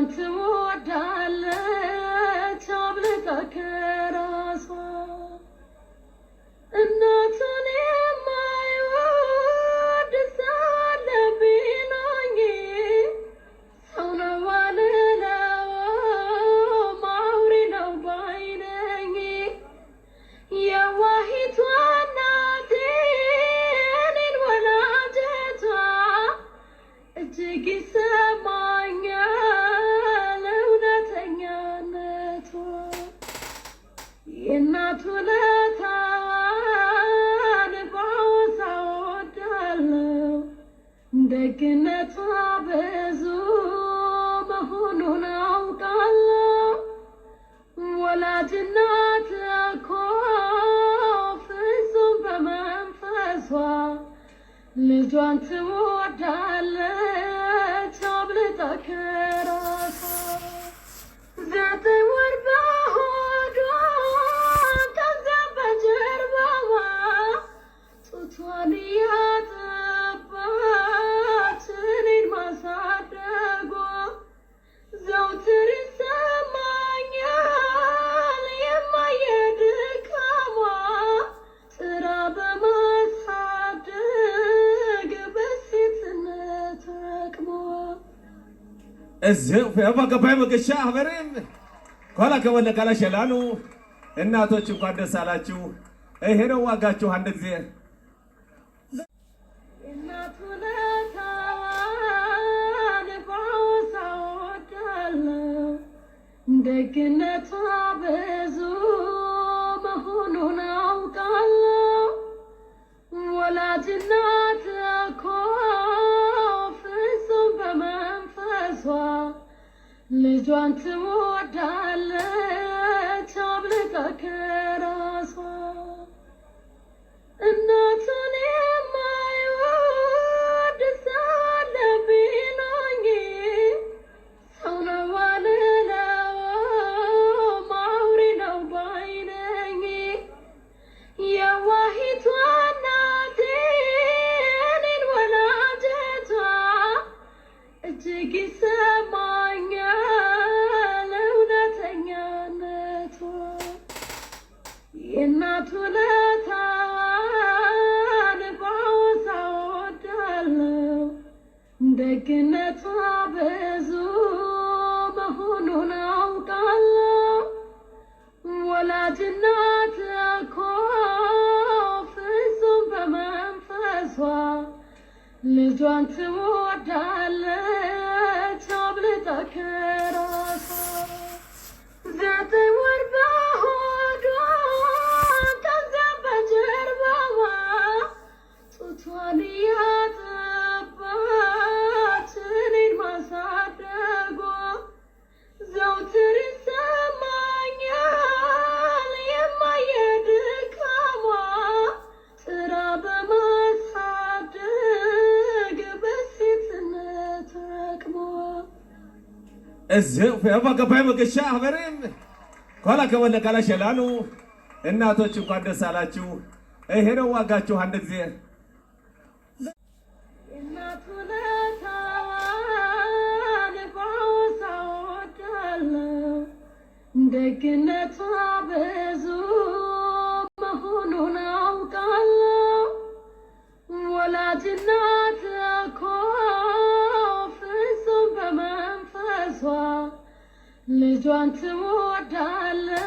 ልጇን ትወዳለች አብልጣ ከራሷ እናቱን የማይወድ ሳለ ቢኖኝ ሰው ነው አልለውም አውሬ ነው ባይ ነኝ። የዋሂቷ እናቴ እኔን ወላጀቷ እጅግ ይሰማኛል እውነተኛነቷ። የእናት ውለታዋን ባወሳ እወዳለሁ ደግነቷ ብዙ መሆኑን አውቃለሁ። ወላጅ እናት እኮ ፍጹም በመንፈሷ ልጇን ትወዳለች አብልጣ ከራሷ። 9 ወር በሆዷ ከዚያ በጀርባዋ ጡቷን እያጠባች እኔን ማሳደጓ ዘውትር ይሰማኛል የማየድካሟ ጥራ በማሳደግ በሴትነት አቅሟ። እዚህ ፈገባይ መገሻ አበረም ኮላ ከወለ ካላ ሸላኑ እናቶች እንኳን ደስ አላችሁ። ይሄ ነው ዋጋችሁ። አንድ ጊዜ እናት ውለታዋን ባወሳ እወዳለሁ ደግነቷ ብዙ መሆኑን አውቃለሁ። ወላጅ እናት እኮ ፍጹም በመንፈሷ ልጇን ትወዳለች አብልጣ ከራሷ። እናቱን የማይወድ ሳለ ቢኖኝ ሰው ነው አልለውም አውሬ ነው ባይ ነኝ። የዋሂቷ እናቴ እኔን ወላጀቷ እጅግ ይሰማኛል እውነተኛነቷ። የእናት ውለታዋን ባወሳ እወዳለሁ ደግነቷ ብዙ መሆኑን አውቃለሁ። ወላጅ እናት እኮ ፍጹም በመንፈሷ ልጇን ትወዳለች አብልጣ ከራሷ። 9 ወር በሆዷ ከዚያ በጀርባዋ ጡቷን እያጠባች እኔን ማሳደጓ ዘውትር ይሰማኛል የማየድካሟ ጥራ በማሳደግ በሴትነት አቅሟ። እዚህ ፈገባይ መገሻ አበረም ኮላ ከወለ ካላ ሸላኑ እናቶች እንኳን ደስ አላችሁ። ይሄ ነው ዋጋችሁ። አንድ ጊዜ የእናት ውለታዋን ባወሳ እወዳለሁ ደግነቷ ብዙ መሆኑን አውቃለሁ። ወላጅ እናት እኮ ፍጹም በመንፈሷ ልጇን ትወዳለች